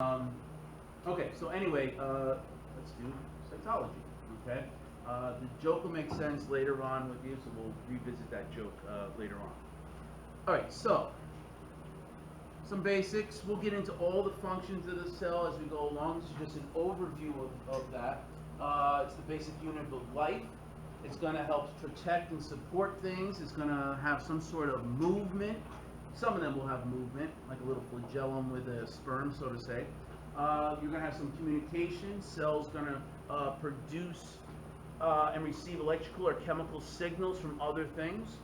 Okay, so anyway, let's do cytology, okay? The joke will make sense later on with you, so we'll revisit that joke later on. All right, so some basics. We'll get into all the functions of the cell as we go along. This is just an overview of that. It's the basic unit of life. It's going to help protect and support things. It's going to have some sort of movement. Some of them will have movement, like a little flagellum with a sperm, so to say. You're going to have some communication. Cells going to produce and receive electrical or chemical signals from other things.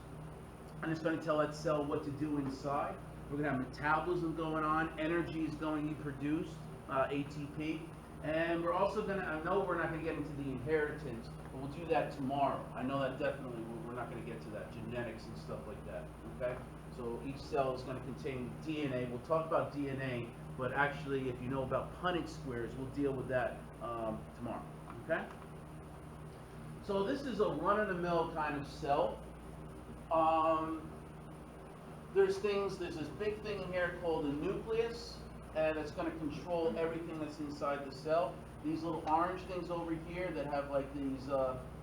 And it's going to tell that cell what to do inside. We're going to have metabolism going on. Energy is going to be produced, ATP. And we're also going to, I know we're not going to get into the inheritance, but we'll do that tomorrow. I know that definitely we're not going to get to that, genetics and stuff like that, okay? So each cell is going to contain DNA. We'll talk about DNA, but actually if you know about Punnett squares, we'll deal with that tomorrow, okay? So this is a run-of-the-mill kind of cell. There's this big thing in here called the nucleus, and it's going to control everything that's inside the cell. These little orange things over here that have like these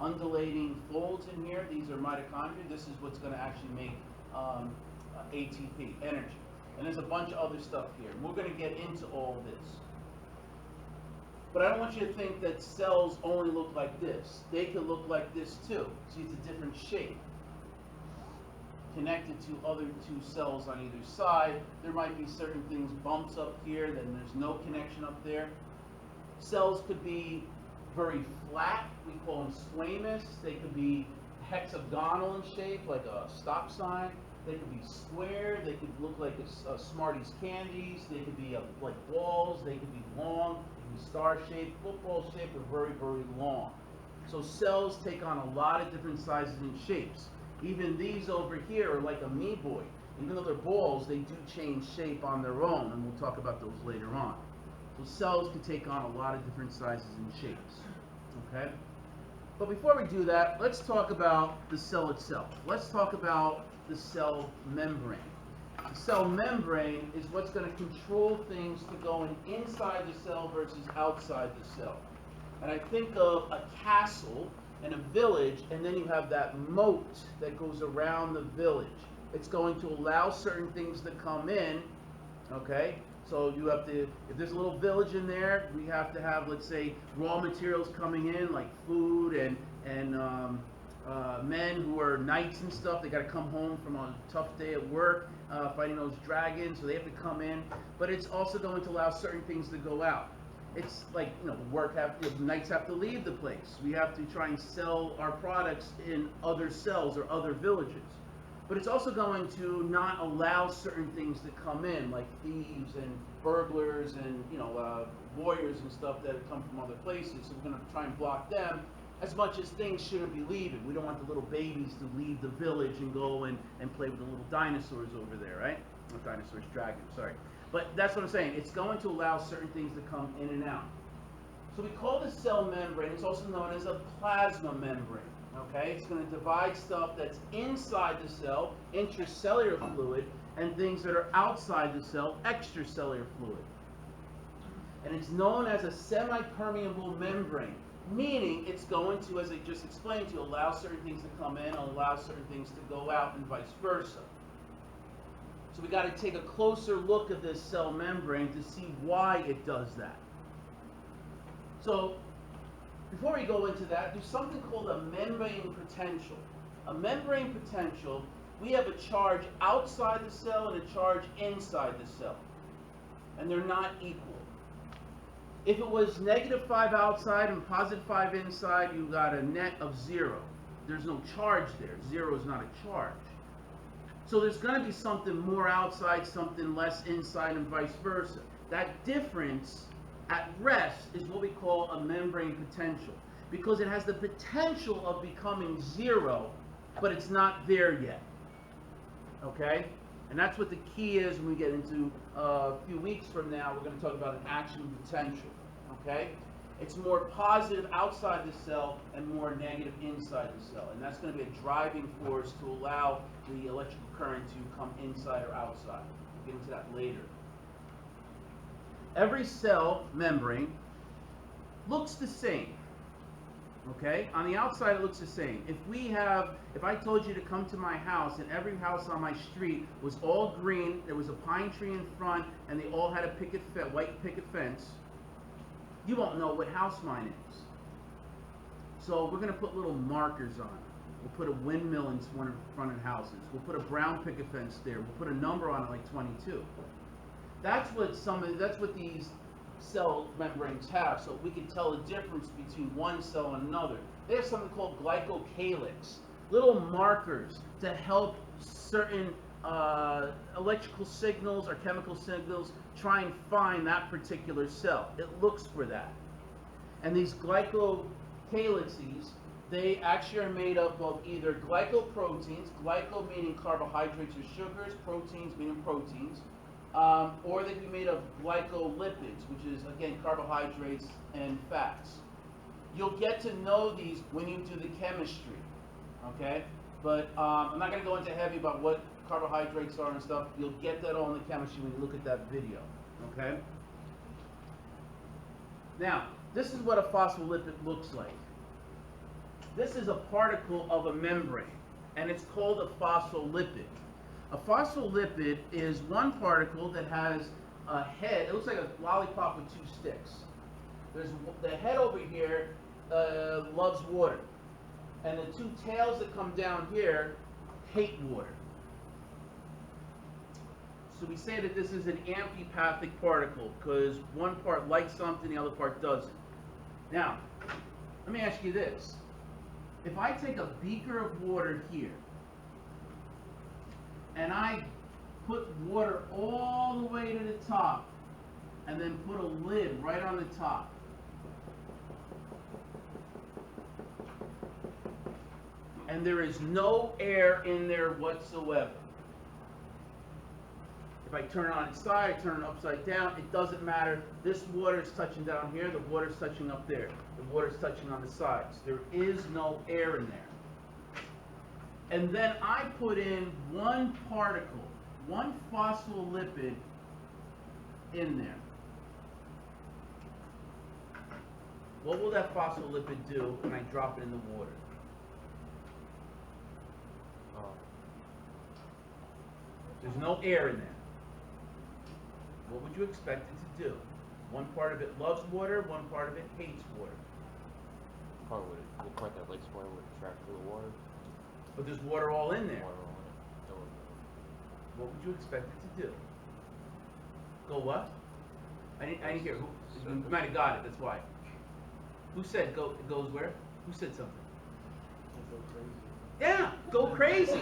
undulating folds in here, these are mitochondria. This is what's going to actually make ATP, energy. And there's a bunch of other stuff here. We're going to get into all this. But I don't want you to think that cells only look like this. They could look like this too. See, it's a different shape. Connected to other two cells on either side. There might be certain things, bumps up here, then there's no connection up there. Cells could be very flat, we call them squamous. They could be hexagonal in shape, like a stop sign. They could be square, they could look like a Smarties candies, they could be like balls, they could be long, they could be star-shaped, football shaped, or very, very long. So cells take on a lot of different sizes and shapes. Even these over here are like amoeboid. Even though they're balls, they do change shape on their own, and we'll talk about those later on. So cells can take on a lot of different sizes and shapes, okay? But before we do that, let's talk about the cell itself. Let's talk about the cell membrane. The cell membrane is what's going to control things to going inside the cell versus outside the cell. And I think of a castle and a village, and then you have that moat that goes around the village. It's going to allow certain things to come in, okay? So you have to, if there's a little village in there, we have to have, let's say, raw materials coming in, like food and men who are knights and stuff. They got to come home from a tough day at work, fighting those dragons, so they have to come in. But it's also going to allow certain things to go out. It's like, knights have to leave the place. We have to try and sell our products in other cells or other villages. But it's also going to not allow certain things to come in, like thieves and burglars and warriors and stuff that come from other places. So we're going to try and block them as much as things shouldn't be leaving. We don't want the little babies to leave the village and go and play with the little dinosaurs over there, right? Not dinosaurs, dragons, sorry. But that's what I'm saying. It's going to allow certain things to come in and out. So we call the cell membrane, it's also known as a plasma membrane. Okay, it's going to divide stuff that's inside the cell, intracellular fluid, and things that are outside the cell, extracellular fluid. And it's known as a semi-permeable membrane, meaning it's going to, as I just explained to you, allow certain things to come in and allow certain things to go out and vice versa. So we got to take a closer look at this cell membrane to see why it does that. So before we go into that, there's something called a membrane potential. A membrane potential, we have a charge outside the cell and a charge inside the cell. And they're not equal. If it was -5 outside and +5 inside, you got a net of 0. There's no charge there. 0 is not a charge. So there's going to be something more outside, something less inside, and vice versa. That difference at rest is what we call a membrane potential, because it has the potential of becoming 0, but it's not there yet. Okay? And that's what the key is when we get into a few weeks from now. We're going to talk about an action potential. Okay? It's more positive outside the cell and more negative inside the cell. And that's going to be a driving force to allow the electrical current to come inside or outside. We'll get into that later. Every cell membrane looks the same. Okay? On the outside, it looks the same. If I told you to come to my house and every house on my street was all green, there was a pine tree in front, and they all had a white picket fence, you won't know what house mine is. So we're going to put little markers on it. We'll put a windmill in front of houses. We'll put a brown picket fence there. We'll put a number on it like 22. That's what these cell membranes have, so we can tell the difference between one cell and another. They have something called glycocalyx, little markers to help certain electrical signals or chemical signals try and find that particular cell. It looks for that. And these glycocalyxes, they actually are made up of either glycoproteins, glyco meaning carbohydrates or sugars, proteins meaning proteins, or they can be made of glycolipids, which is, again, carbohydrates and fats. You'll get to know these when you do the chemistry, okay? But I'm not going to go into heavy about what carbohydrates are and stuff. You'll get that all in the chemistry when you look at that video, okay? Now, this is what a phospholipid looks like. This is a particle of a membrane, and it's called a phospholipid. A phospholipid is one particle that has a head. It looks like a lollipop with two sticks. There's the head over here loves water, and the two tails that come down here hate water. So we say that this is an amphipathic particle because one part likes something, the other part doesn't. Now, let me ask you this. If I take a beaker of water here, and I put water all the way to the top, and then put a lid right on the top, and there is no air in there whatsoever. If I turn it on its side, I turn it upside down, it doesn't matter. This water is touching down here, the water is touching up there. The water is touching on the sides. There is no air in there. And then I put in one particle, one phospholipid in there. What will that phospholipid do when I drop it in the water? There's no air in there. What would you expect it to do? One part of it loves water, one part of it hates water. Probably the part that likes water would attract to the water. But there's water all in there. Water on it. What would you expect it to do? Go what? I didn't hear. You might have got it, that's why. Who said it goes where? Who said something? Go crazy. Yeah, go crazy.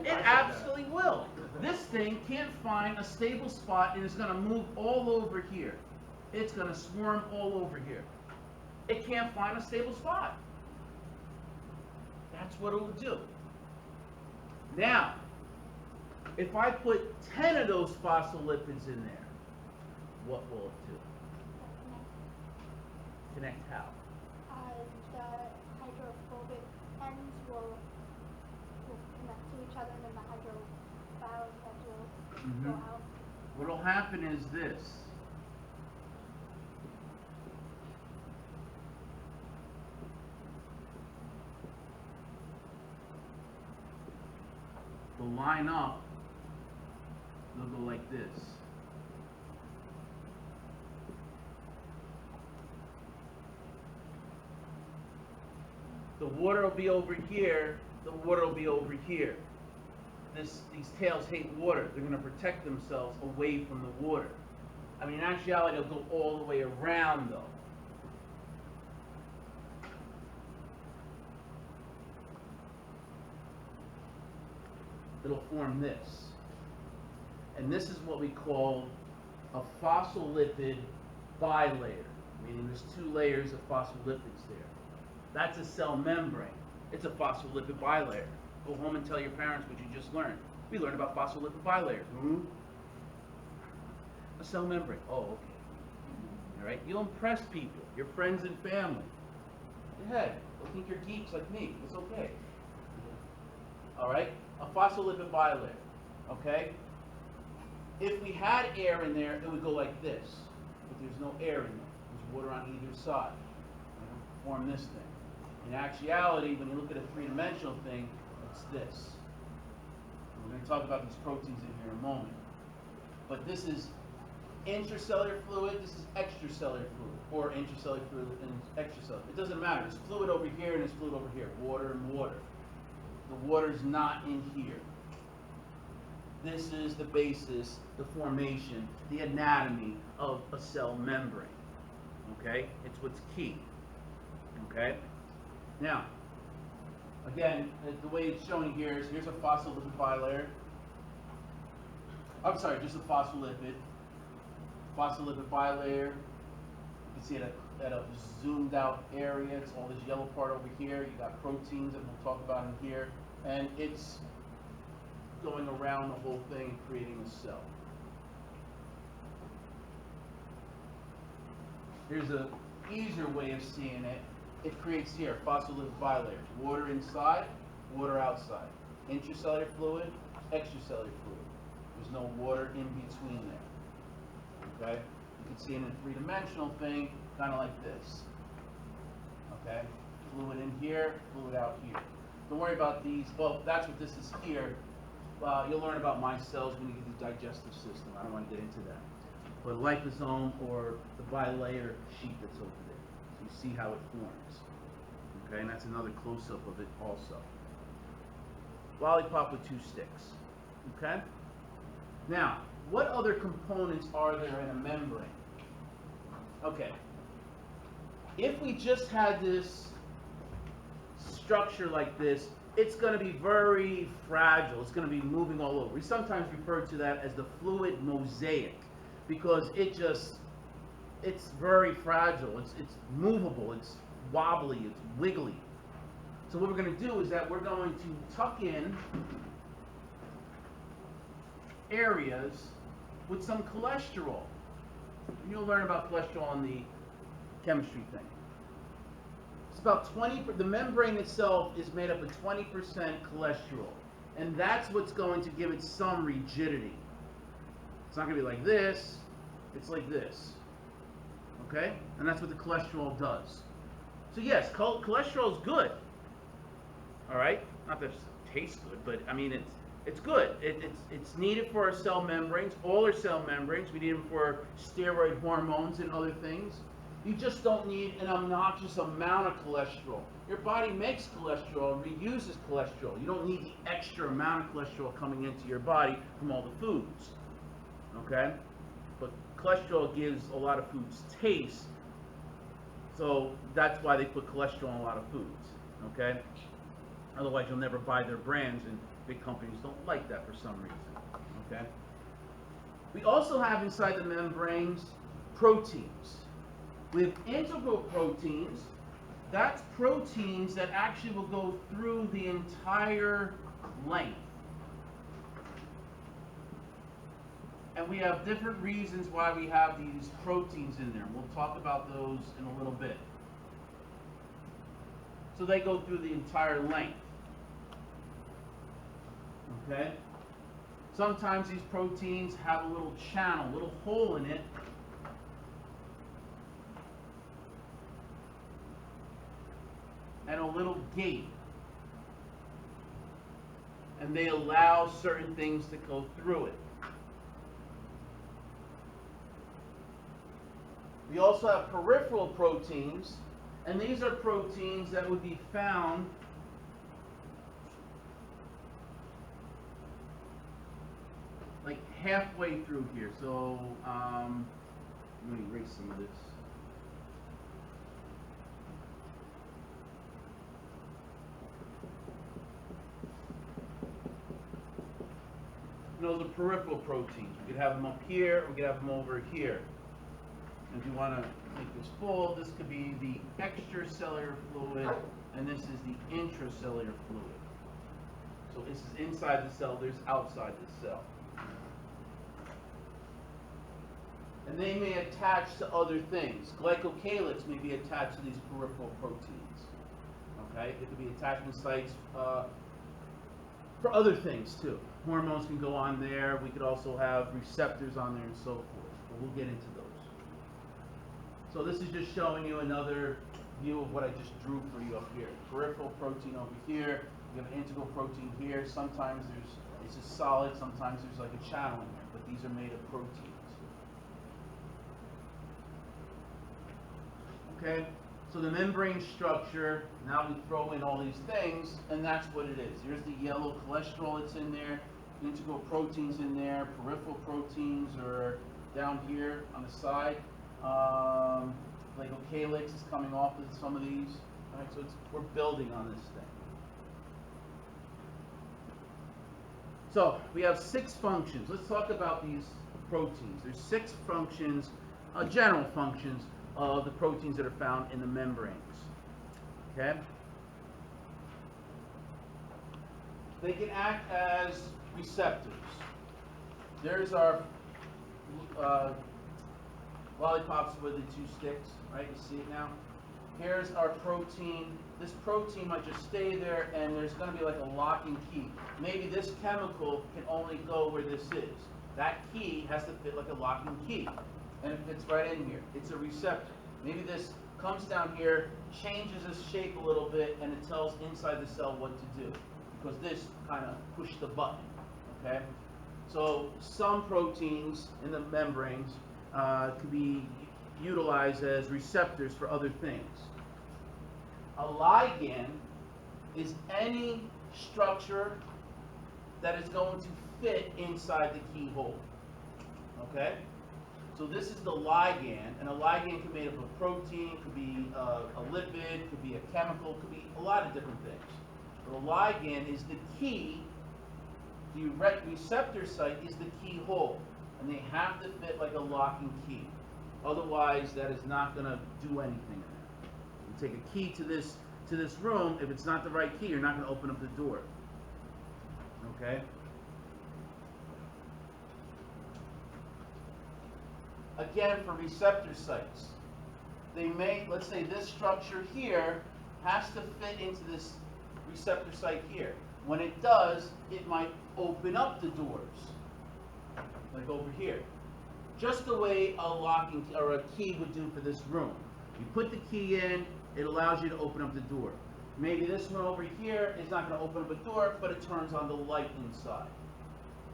It absolutely will. This thing can't find a stable spot and it's going to move all over here. It's going to swarm all over here. It can't find a stable spot. That's what it will do. Now, if I put 10 of those phospholipids in there, what will it do? Connect how? The hydrophobic ends will connect to each other, and then the hydrophobic ends will go out. What will happen is this. They'll line up. They'll go like this. The water will be over here, the water will be over here. These tails hate water. They're going to protect themselves away from the water. I mean, in actuality, they'll go all the way around, though. It'll form this. And this is what we call a phospholipid bilayer, meaning there's two layers of phospholipids there. That's a cell membrane. It's a phospholipid bilayer. Go home and tell your parents what you just learned. We learned about phospholipid bilayers. A cell membrane. Oh, okay. All right. You'll impress people, your friends and family. Go ahead. They'll think you're geeks like me. It's okay. All right. A phospholipid bilayer. Okay. If we had air in there, it would go like this. there's no air in there. There's water on either side. They don't form this thing. In actuality, when you look at a three-dimensional thing, it's this. We're going to talk about these proteins in here in a moment. But this is intracellular fluid, this is extracellular fluid, or intracellular fluid and extracellular. It doesn't matter. There's fluid over here and there's fluid over here. Water and water. The water's not in here. This is the basis, the formation, the anatomy of a cell membrane. Okay? It's what's key. Okay? Now, again, the way it's showing here is here's a phospholipid bilayer. I'm sorry, just a phospholipid. Phospholipid bilayer. You can see it at a zoomed out area. It's all this yellow part over here. You got proteins that we'll talk about in here. And it's going around the whole thing and creating a cell. Here's an easier way of seeing it. It creates here phospholipid bilayer. Water inside, water outside. Intracellular fluid, extracellular fluid. There's no water in between there. Okay? You can see it in a three-dimensional thing, kind of like this. Okay? Fluid in here, fluid out here. Don't worry about these. Well, that's what this is here. You'll learn about my cells when you get the digestive system. I don't want to get into that. But liposome or the bilayer sheet that's over there. So you see how it forms. Okay, and that's another close-up of it also. Lollipop with two sticks. Okay? Now, what other components are there in a membrane? Okay. If we just had this structure like this, it's going to be very fragile. It's going to be moving all over. We sometimes refer to that as the fluid mosaic because it's very fragile. It's movable. It's wobbly. It's wiggly. So what we're going to do is that we're going to tuck in areas with some cholesterol. You'll learn about cholesterol in the chemistry thing. It's about 20, the membrane itself is made up of 20% cholesterol. And that's what's going to give it some rigidity. It's not going to be like this, it's like this. Okay? And that's what the cholesterol does. So yes, cholesterol is good. Alright? Not that it tastes good, but I mean it's good. It's needed for our cell membranes, all our cell membranes. We need them for steroid hormones and other things. You just don't need an obnoxious amount of cholesterol. Your body makes cholesterol and reuses cholesterol. You don't need the extra amount of cholesterol coming into your body from all the foods. Okay? But cholesterol gives a lot of foods taste. So that's why they put cholesterol in a lot of foods. Okay? Otherwise you'll never buy their brands, and big companies don't like that for some reason. Okay? We also have inside the membranes proteins. With integral proteins, that's proteins that actually will go through the entire length. And we have different reasons why we have these proteins in there. We'll talk about those in a little bit. So they go through the entire length. Okay? Sometimes these proteins have a little channel, a little hole in it. And a little gate. And they allow certain things to go through it. We also have peripheral proteins, and these are proteins that would be found like halfway through here. So let me erase some of this. Those are peripheral proteins. We could have them up here, we could have them over here. And if you want to make this full, this could be the extracellular fluid, and this is the intracellular fluid. So this is inside the cell, there's outside the cell. And they may attach to other things. Glycocalyx may be attached to these peripheral proteins. Okay? It could be attachment sites for other things too. Hormones can go on there. We could also have receptors on there and so forth. But we'll get into those. So this is just showing you another view of what I just drew for you up here. Peripheral protein over here. You have an integral protein here. Sometimes it's just solid. Sometimes there's like a channel in there. But these are made of proteins. Okay. So the membrane structure. Now we throw in all these things, and that's what it is. Here's the yellow cholesterol that's in there. Integral proteins in there. Peripheral proteins are down here on the side. Glycocalyx is coming off of some of these. All right, so we're building on this thing. So we have 6 functions. Let's talk about these proteins. There's 6 functions, general functions of the proteins that are found in the membranes. Okay? They can act as receptors. There's our lollipops with the 2 sticks, right? You see it now? Here's our protein. This protein might just stay there, and there's going to be like a lock and key. Maybe this chemical can only go where this is. That key has to fit like a lock and key, and it fits right in here. It's a receptor. Maybe this comes down here, changes its shape a little bit, and it tells inside the cell what to do, because this kind of pushed the button, okay? So some proteins in the membranes could be utilized as receptors for other things. A ligand is any structure that is going to fit inside the keyhole. Okay? So this is the ligand, and a ligand can be made up of protein, could be a lipid, could be a chemical, could be a lot of different things. But a ligand is the key. The receptor site is the keyhole, and they have to fit like a lock and key. Otherwise, that is not going to do anything in there. You take a key to this room. If it's not the right key, you're not going to open up the door. Okay? Again, for receptor sites, they may, let's say this structure here has to fit into this receptor site here. When it does, it might open up the doors, like over here. Just the way a lock or a key would do for this room. You put the key in, it allows you to open up the door. Maybe this one over here is not going to open up a door, but it turns on the light inside.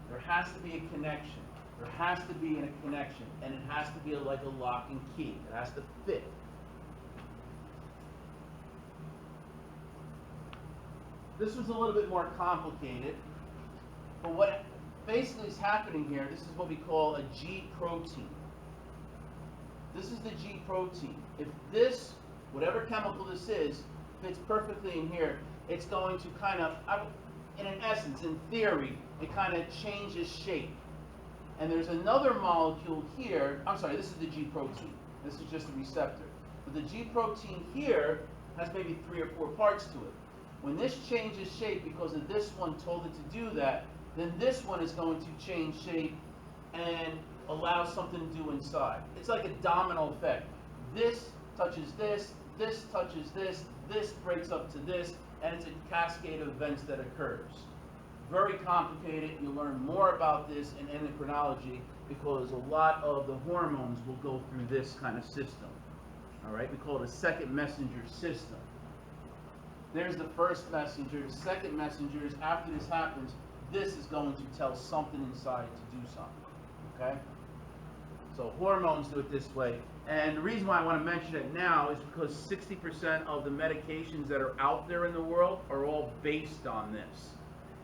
There has to be a connection. There has to be a connection, and it has to be like a lock and key. It has to fit. This was a little bit more complicated, but what basically is happening here, this is what we call a G protein. This is the G protein. If this, whatever chemical this is, fits perfectly in here, it's going to kind of, in an essence, in theory, it kind of changes shape. And there's another molecule here, I'm sorry, this is the G protein. This is just a receptor. But the G protein here has maybe 3 or 4 parts to it. When this changes shape because of this one told it to do that, then this one is going to change shape and allow something to do inside. It's like a domino effect. This touches this touches this breaks up to this, and it's a cascade of events that occurs. Very complicated. You'll learn more about this in endocrinology because a lot of the hormones will go through this kind of system. All right, we call it a second messenger system. There's the first messenger. The second messenger is after this happens, this is going to tell something inside to do something. Okay? So hormones do it this way. And the reason why I want to mention it now is because 60% of the medications that are out there in the world are all based on this.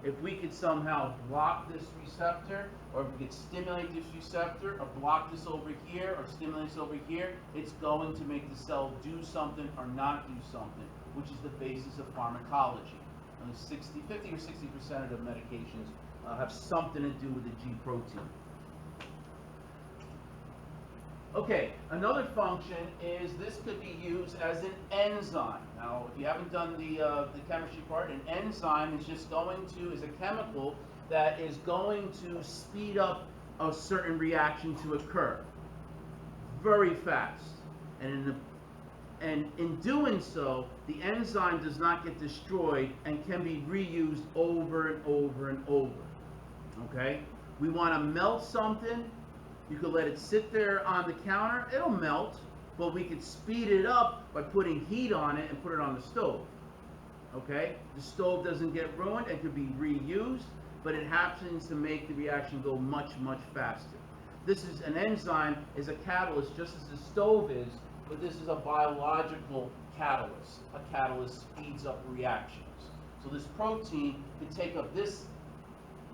If we could somehow block this receptor, or if we could stimulate this receptor, or block this over here, or stimulate this over here, it's going to make the cell do something or not do something, which is the basis of pharmacology. And 50 or 60% of the medications have something to do with the G protein. Okay, another function is this could be used as an enzyme. Now, if you haven't done the chemistry part, an enzyme is just is a chemical that is going to speed up a certain reaction to occur very fast. And in doing so, the enzyme does not get destroyed and can be reused over and over and over. Okay? We want to melt something. You could let it sit there on the counter. It'll melt. but we could speed it up by putting heat on it and put it on the stove. Okay? The stove doesn't get ruined, it could be reused, but it happens to make the reaction go much, much faster. This is an enzyme, is a catalyst, just as the stove is, but this is a biological catalyst. A catalyst speeds up reactions. So this protein could take up this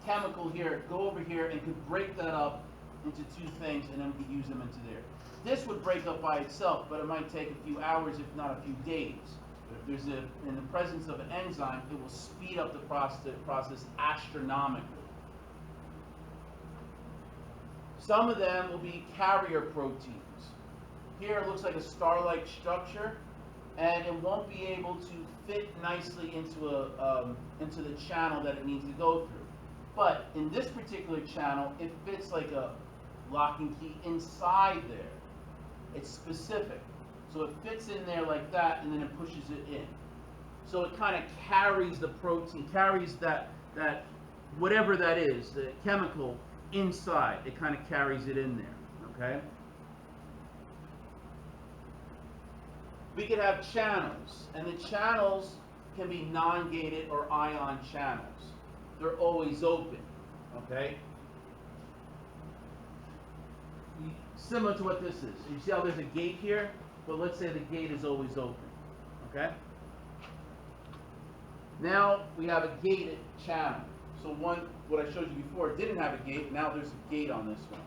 chemical here, go over here, and could break that up into two things, and then we could use them into there. This would break up by itself, but it might take a few hours, if not a few days. But if there's in the presence of an enzyme, it will speed up the process astronomically. Some of them will be carrier proteins. Here it looks like a star-like structure, and it won't be able to fit nicely into the channel that it needs to go through. But in this particular channel, it fits like a lock and key inside there. It's specific. So it fits in there like that, and then it pushes it in. So it kind of carries the protein, carries that whatever that is, the chemical inside. It kind of carries it in there, okay? We could have channels, and the channels can be non-gated or ion channels. They're always open, okay? Similar to what this is. You see how there's a gate here? But let's say the gate is always open, okay? Now we have a gated channel. So what I showed you before didn't have a gate. Now there's a gate on this one.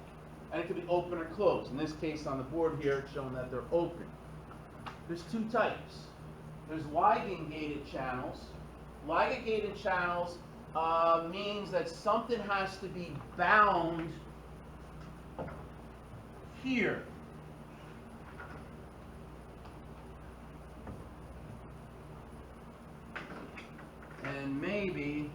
And it could be open or closed. In this case on the board here, it's showing that they're open. There's two types. There's ligand-gated channels. Ligand-gated channels means that something has to be bound here. And maybe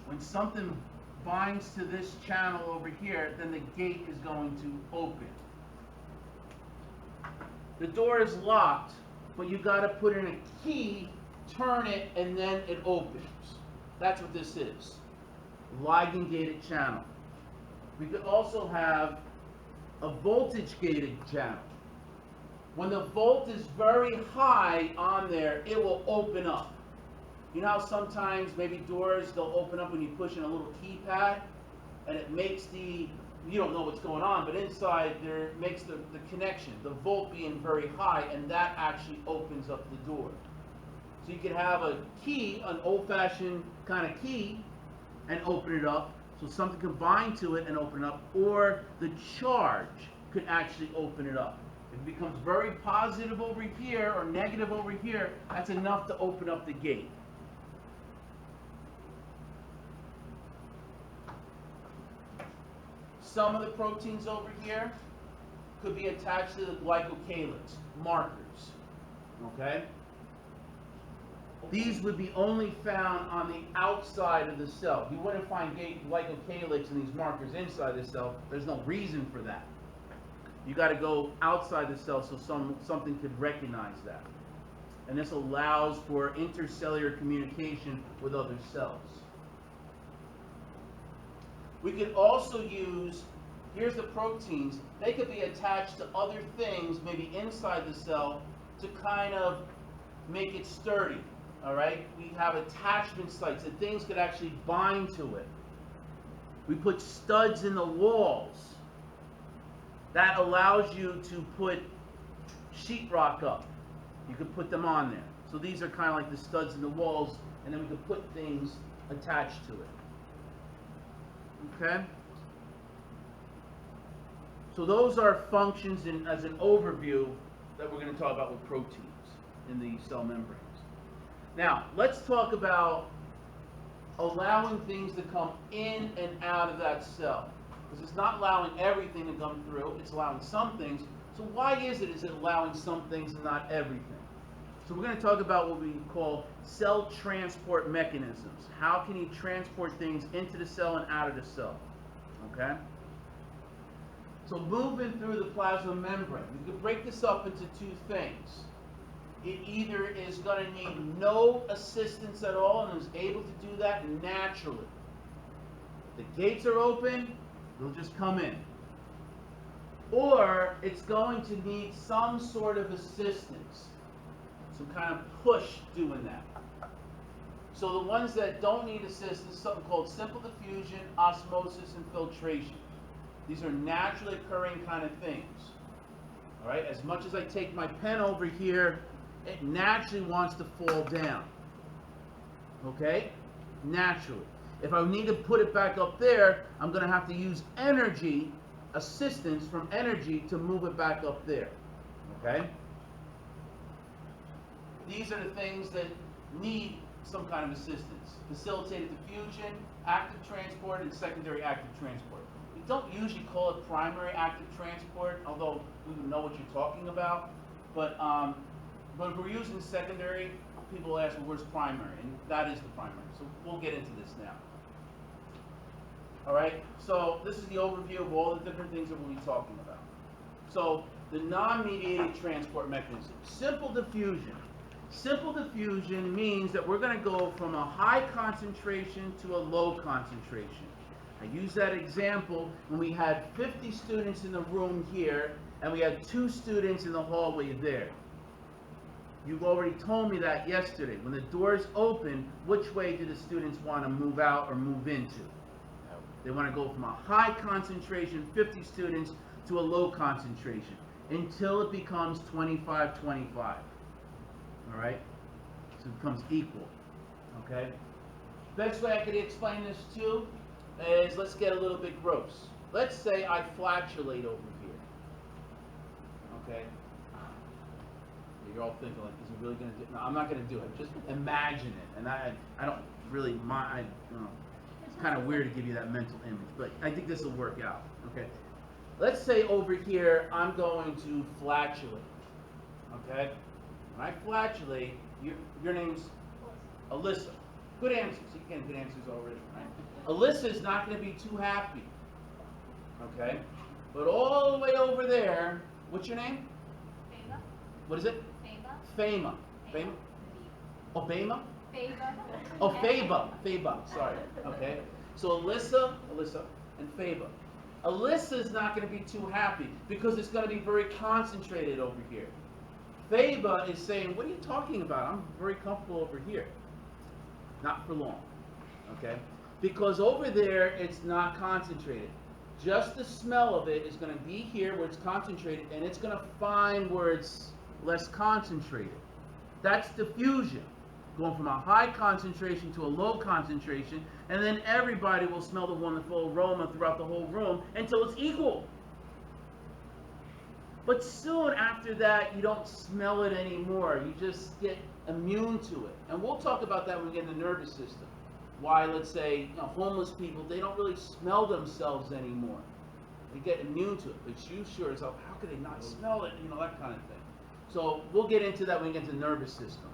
when something binds to this channel over here, then the gate is going to open. The door is locked, but you got to put in a key, turn it, and then it opens. That's what this is. Ligand-gated channel. We could also have a voltage-gated channel. When the volt is very high on there, it will open up. You know how sometimes maybe doors, they'll open up when you push in a little keypad, and it makes you don't know what's going on, but inside there makes the connection, the volt being very high, and that actually opens up the door. So you could have a key, an old-fashioned kind of key, and open it up, so something can bind to it and open it up, or the charge could actually open it up. If it becomes very positive over here or negative over here, that's enough to open up the gate. Some of the proteins over here could be attached to the glycocalyx, markers, okay? These would be only found on the outside of the cell. You wouldn't find glycocalyx and these markers inside the cell. There's no reason for that. You got to go outside the cell so something could recognize that. And this allows for intercellular communication with other cells. We could also use, here's the proteins, they could be attached to other things, maybe inside the cell, to kind of make it sturdy, all right? We have attachment sites, that things could actually bind to it. We put studs in the walls. That allows you to put sheetrock up. You could put them on there. So these are kind of like the studs in the walls, and then we could put things attached to it. Okay? So those are functions as an overview that we're going to talk about with proteins in the cell membranes. Now, let's talk about allowing things to come in and out of that cell. Because it's not allowing everything to come through, it's allowing some things. So why is it allowing some things and not everything? So we're going to talk about what we call cell transport mechanisms. How can you transport things into the cell and out of the cell? Okay? So moving through the plasma membrane, we can break this up into two things. It either is going to need no assistance at all and is able to do that naturally. The gates are open, they'll just come in. or it's going to need some sort of assistance, some kind of push doing that. So the ones that don't need assistance, something called simple diffusion, osmosis, and filtration. These are naturally occurring kind of things. All right, as much as I take my pen over here, it naturally wants to fall down. Okay, naturally. If I need to put it back up there, I'm going to have to use energy, assistance from energy to move it back up there. Okay? These are the things that need some kind of assistance. Facilitated diffusion, active transport, and secondary active transport. We don't usually call it primary active transport, although we would know what you're talking about. But if we're using secondary, people ask, well, where's primary? And that is the primary. So we'll get into this now. All right, so this is the overview of all the different things that we'll be talking about. So the non-mediated transport mechanism, simple diffusion. Simple diffusion means that we're going to go from a high concentration to a low concentration. I use that example when we had 50 students in the room here and we had 2 students in the hallway there. You've already told me that yesterday. When the doors open, which way do the students want to move out or move into? They want to go from a high concentration, 50 students, to a low concentration until it becomes 25-25. All right? So it becomes equal. Okay? Best way I could explain this too is, let's get a little bit gross. Let's say I flatulate over here. Okay? You're all thinking, like, is he really going to do it? No, I'm not going to do it. Just imagine it. And I don't really mind. It's kind of weird to give you that mental image, but I think this will work out. Okay? Let's say over here, I'm going to flatulate. Okay? When I flatulate, your name's Alyssa. Good answers. You get good answers already, right? Alyssa's not going to be too happy. Okay? But all the way over there, what's your name? Fema. What is it? Fema. Fema. Obama? Feva. Oh, Faba. Faba. Sorry. Okay. So Alyssa, and Faba. Alyssa's not going to be too happy because it's going to be very concentrated over here. Faba is saying, what are you talking about? I'm very comfortable over here. Not for long. Okay? Because over there, it's not concentrated. Just the smell of it is going to be here where it's concentrated, and it's going to find where it's less concentrated. That's diffusion. Going from a high concentration to a low concentration, and then everybody will smell the wonderful aroma throughout the whole room until it's equal. But soon after that, you don't smell it anymore. You just get immune to it. And we'll talk about that when we get in the nervous system. Why, let's say, homeless people, they don't really smell themselves anymore. They get immune to it. But you sure as hell, how could they not smell it? That kind of thing. So we'll get into that when we get into the nervous system.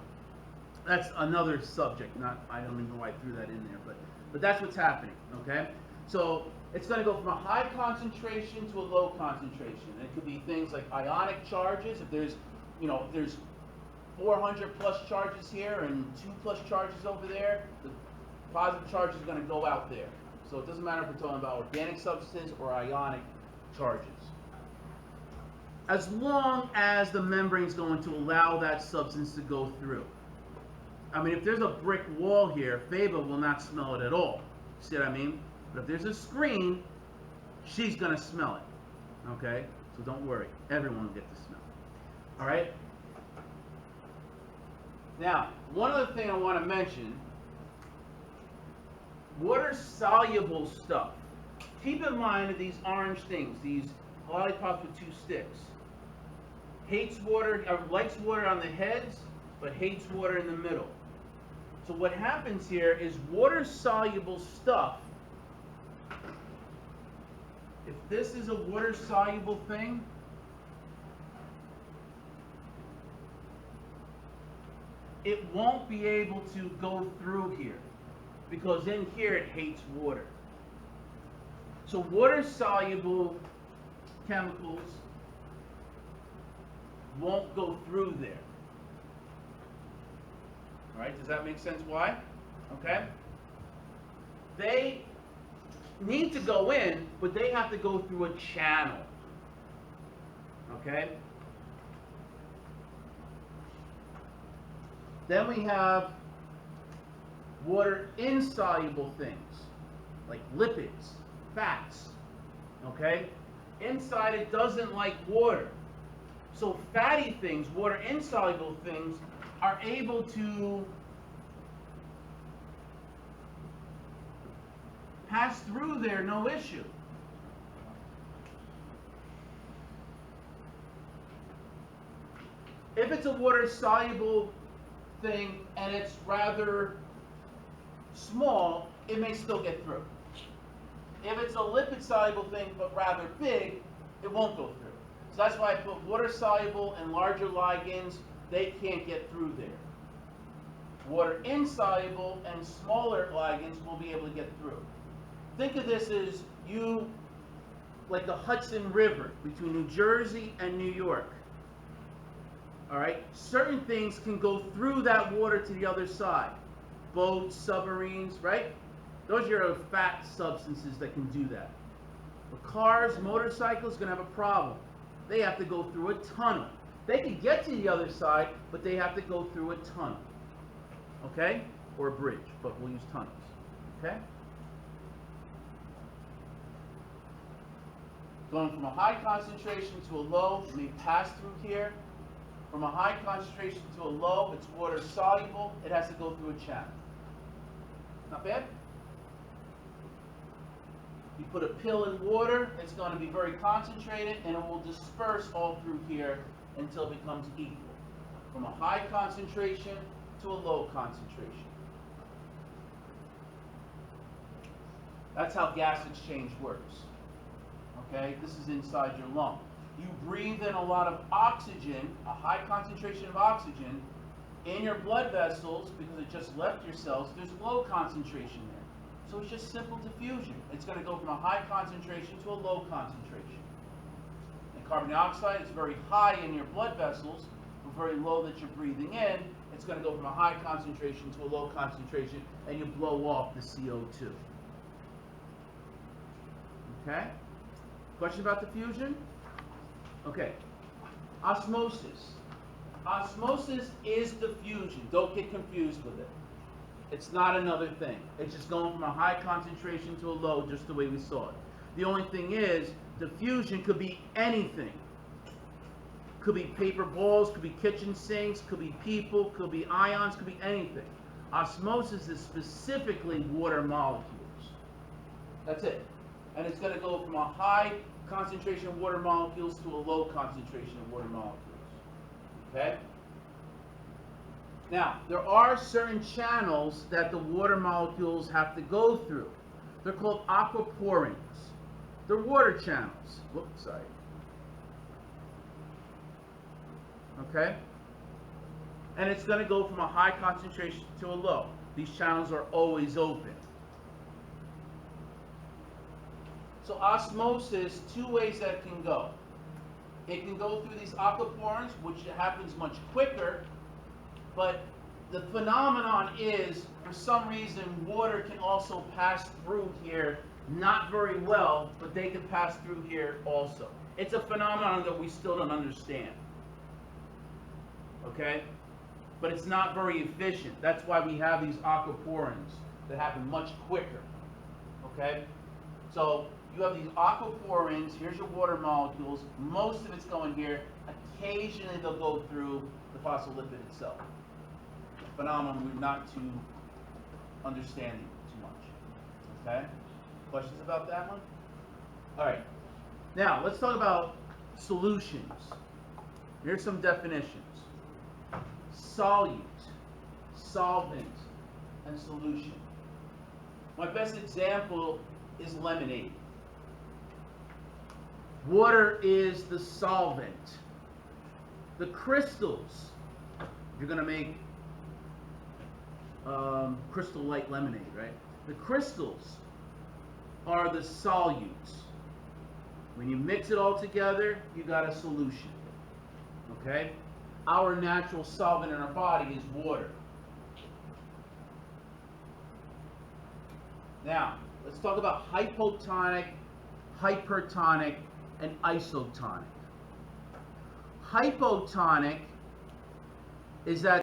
That's another subject. I don't even know why I threw that in there, but that's what's happening. Okay, so it's going to go from a high concentration to a low concentration. And it could be things like ionic charges. If there's 400 plus charges here and 2 plus charges over there, the positive charge is going to go out there. So it doesn't matter if we're talking about organic substances or ionic charges. As long as the membrane is going to allow that substance to go through. I mean, if there's a brick wall here, Faba will not smell it at all. See what I mean? But if there's a screen, she's going to smell it. Okay? So don't worry. Everyone will get the smell. All right? Now, one other thing I want to mention, water-soluble stuff. Keep in mind that these orange things, these lollipops with 2 sticks, likes water on the heads, but hates water in the middle. So what happens here is water-soluble stuff, if this is a water-soluble thing, it won't be able to go through here, because in here it hates water. So water-soluble chemicals won't go through there. All right, does that make sense why? Okay? They need to go in, but they have to go through a channel. Okay? Then we have water insoluble things, like lipids, fats. Okay? Inside it doesn't like water. So fatty things, water insoluble things, are able to pass through there, no issue. If it's a water soluble thing and it's rather small, it may still get through. If it's a lipid soluble thing but rather big, it won't go through. So that's why I put water soluble and larger ligands, they can't get through there. Water insoluble and smaller ligands will be able to get through. Think of this as like the Hudson River between New Jersey and New York. All right, certain things can go through that water to the other side. Boats, submarines, right? Those are your fat substances that can do that. But cars, motorcycles, going to have a problem. They have to go through a tunnel. They can get to the other side, but they have to go through a tunnel. Okay? Or a bridge, but we'll use tunnels. Okay? Going from a high concentration to a low, it may pass through here. From a high concentration to a low, it's water soluble, it has to go through a channel. Not bad? You put a pill in water, it's going to be very concentrated, and it will disperse all through here until it becomes equal. From a high concentration to a low concentration. That's how gas exchange works. Okay, this is inside your lung. You breathe in a lot of oxygen, a high concentration of oxygen, in your blood vessels because it just left your cells. There's low concentration there. So it's just simple diffusion. It's going to go from a high concentration to a low concentration. And carbon dioxide is very high in your blood vessels, but very low that you're breathing in. It's going to go from a high concentration to a low concentration, and you blow off the CO2. Okay? Question about diffusion? Okay. Osmosis. Osmosis is diffusion. Don't get confused with it. It's not another thing. It's just going from a high concentration to a low, just the way we saw it. The only thing is, diffusion could be anything. Could be paper balls, could be kitchen sinks, could be people, could be ions, could be anything. Osmosis is specifically water molecules. That's it. And it's going to go from a high concentration of water molecules to a low concentration of water molecules. Okay? Now, there are certain channels that the water molecules have to go through. They're called aquaporins. They're water channels. Whoops, sorry. Okay? And it's going to go from a high concentration to a low. These channels are always open. So osmosis, two ways that it can go. It can go through these aquaporins, which happens much quicker, but the phenomenon is, for some reason, water can also pass through here, not very well, but they can pass through here also. It's a phenomenon that we still don't understand. Okay? But it's not very efficient. That's why we have these aquaporins that happen much quicker. Okay? So you have these aquaporins, here's your water molecules, most of it's going here, occasionally they'll go through the phospholipid itself. A phenomenon we're not too understanding too much. Okay? Questions about that one? Alright. Now, let's talk about solutions. Here's some definitions. Solute, solvent, and solution. My best example is lemonade. Water is the solvent. The crystals, you're going to make crystal light lemonade, right? The crystals are the solutes. When you mix it all together, you got a solution. Okay? Our natural solvent in our body is water. Now, let's talk about hypotonic, hypertonic, and isotonic. Hypotonic is that